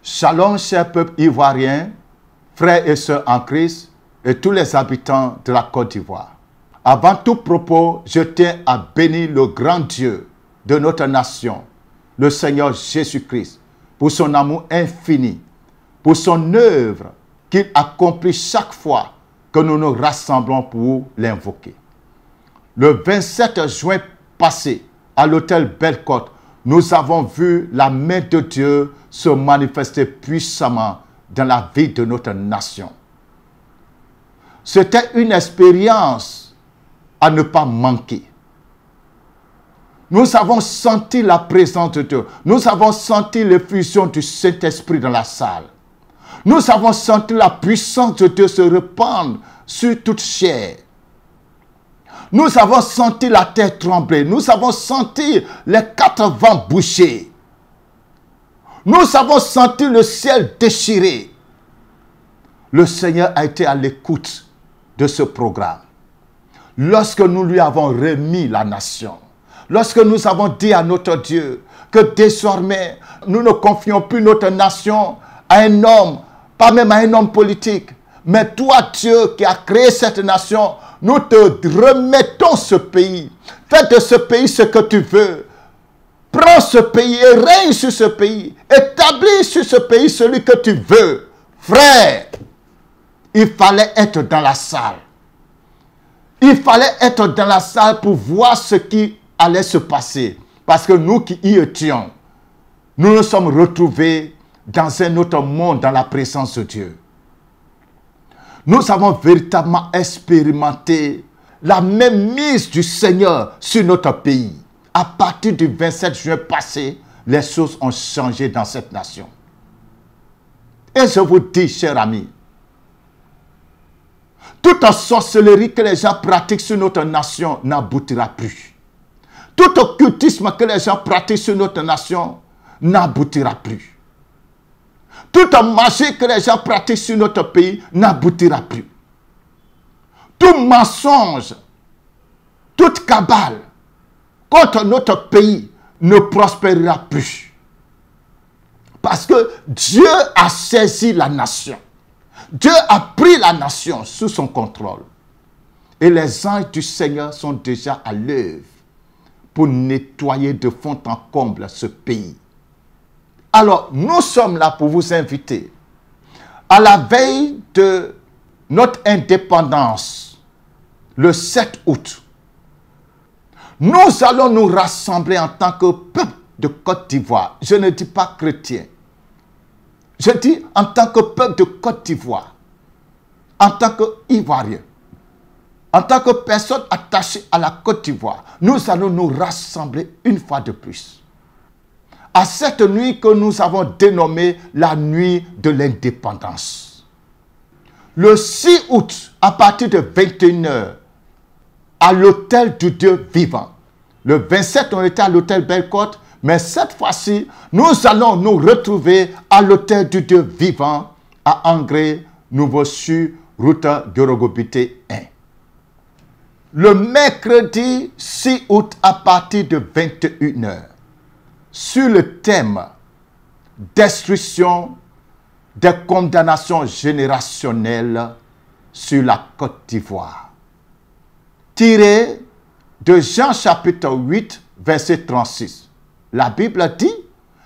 Shalom, cher peuple ivoirien, frères et sœurs en Christ et tous les habitants de la Côte d'Ivoire. Avant tout propos, je tiens à bénir le grand Dieu de notre nation, le Seigneur Jésus-Christ, pour son amour infini, pour son œuvre qu'il accomplit chaque fois que nous nous rassemblons pour l'invoquer. Le 27 juin passé, à l'hôtel Belle-Côte, nous avons vu la main de Dieu se manifester puissamment dans la vie de notre nation. C'était une expérience à ne pas manquer. Nous avons senti la présence de Dieu. Nous avons senti l'effusion du Saint-Esprit dans la salle. Nous avons senti la puissance de Dieu se répandre sur toute chair. Nous avons senti la terre trembler. Nous avons senti les 4 vents bouger. Nous avons senti le ciel déchiré. Le Seigneur a été à l'écoute de ce programme. Lorsque nous lui avons remis la nation, lorsque nous avons dit à notre Dieu que désormais nous ne confions plus notre nation à un homme, pas même à un homme politique, mais toi Dieu qui as créé cette nation, nous te remettons ce pays. Fais de ce pays ce que tu veux. Prends ce pays et règne sur ce pays. Établis sur ce pays celui que tu veux. Frère, il fallait être dans la salle. Il fallait être dans la salle pour voir ce qui allait se passer. Parce que nous qui y étions, nous nous sommes retrouvés dans un autre monde, dans la présence de Dieu. Nous avons véritablement expérimenté la même mise du Seigneur sur notre pays. À partir du 27 juin passé, les choses ont changé dans cette nation. Et je vous dis, chers amis, toute sorcellerie que les gens pratiquent sur notre nation n'aboutira plus. Tout occultisme que les gens pratiquent sur notre nation n'aboutira plus. Toute magie que les gens pratiquent sur notre pays n'aboutira plus. Tout mensonge, toute cabale contre notre pays ne prospérera plus. Parce que Dieu a saisi la nation. Dieu a pris la nation sous son contrôle. Et les anges du Seigneur sont déjà à l'œuvre pour nettoyer de fond en comble ce pays. Alors, nous sommes là pour vous inviter. À la veille de notre indépendance, le 7 août, nous allons nous rassembler en tant que peuple de Côte d'Ivoire. Je ne dis pas chrétien. Je dis en tant que peuple de Côte d'Ivoire, en tant qu'Ivoirien, en tant que personne attachée à la Côte d'Ivoire, nous allons nous rassembler une fois de plus. À cette nuit que nous avons dénommée la nuit de l'indépendance. Le 6 août, à partir de 21 h, à l'hôtel du Dieu vivant. Le 27, on était à l'hôtel Belle-Côte, mais cette fois-ci, nous allons nous retrouver à l'hôtel du Dieu vivant, à Angré, Nouveau-Su, route Gorogobité 1. Le mercredi 6 août, à partir de 21 h, sur le thème destruction des condamnations générationnelles sur la Côte d'Ivoire. Tiré de Jean chapitre 8, verset 36. La Bible dit,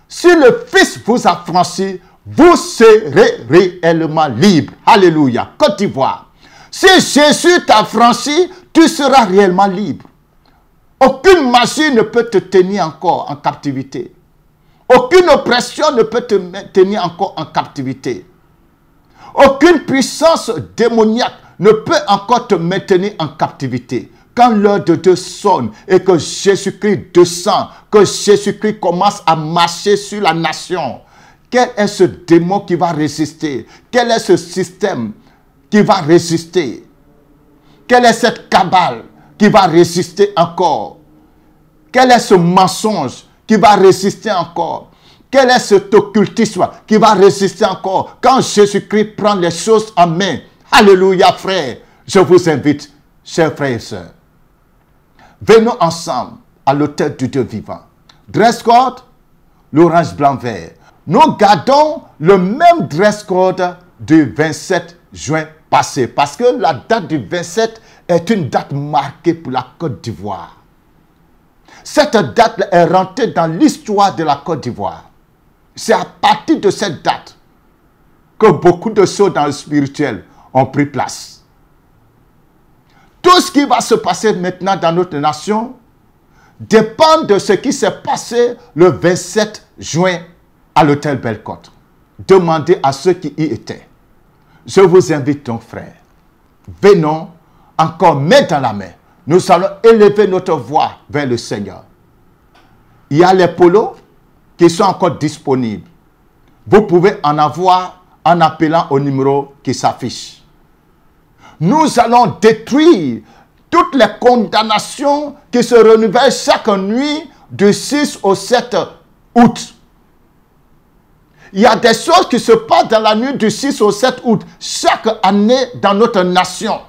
si le Fils vous a franchi, vous serez réellement libre. Alléluia. Côte d'Ivoire. Si Jésus t'a franchi, tu seras réellement libre. Aucune magie ne peut te tenir encore en captivité. Aucune oppression ne peut te tenir encore en captivité. Aucune puissance démoniaque ne peut encore te maintenir en captivité. Quand l'heure de Dieu sonne et que Jésus-Christ descend, que Jésus-Christ commence à marcher sur la nation, quel est ce démon qui va résister? Quel est ce système qui va résister? Quelle est cette cabale qui va résister encore? Quel est ce mensonge qui va résister encore? Quel est cet occultisme qui va résister encore quand Jésus-Christ prend les choses en main? Alléluia, frère. Je vous invite, chers frères et sœurs. Venons ensemble à l'hôtel du Dieu vivant. Dress code, l'orange blanc vert. nous gardons le même dress code du 27 juin passé. Parce que la date du 27 est une date marquée pour la Côte d'Ivoire. Cette date est rentrée dans l'histoire de la Côte d'Ivoire. C'est à partir de cette date que beaucoup de choses dans le spirituel ont pris place. Tout ce qui va se passer maintenant dans notre nation dépend de ce qui s'est passé le 27 juin à l'hôtel Belle-Côte. Demandez à ceux qui y étaient. Je vous invite donc, frères, venons encore main dans la main. Nous allons élever notre voix vers le Seigneur. Il y a les polos qui sont encore disponibles. Vous pouvez en avoir en appelant au numéro qui s'affiche. Nous allons détruire toutes les condamnations qui se renouvellent chaque nuit du 6 au 7 août. Il y a des choses qui se passent dans la nuit du 6 au 7 août chaque année dans notre nation.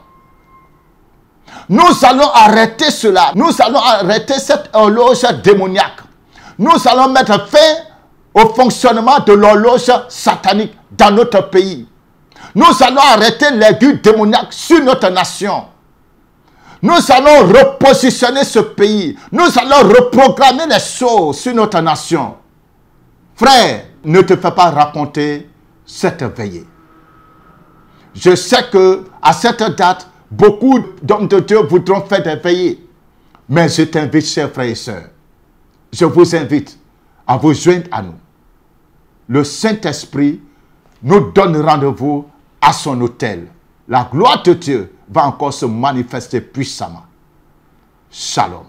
Nous allons arrêter cela. Nous allons arrêter cette horloge démoniaque. Nous allons mettre fin au fonctionnement de l'horloge satanique dans notre pays. Nous allons arrêter l'aiguille démoniaque sur notre nation. Nous allons repositionner ce pays. Nous allons reprogrammer les choses sur notre nation. Frère, ne te fais pas raconter cette veillée. Je sais que à cette date, beaucoup d'hommes de Dieu voudront faire des veillées. Mais je t'invite, chers frères et sœurs, je vous invite à vous joindre à nous. Le Saint-Esprit nous donne rendez-vous à son autel. La gloire de Dieu va encore se manifester puissamment. Shalom.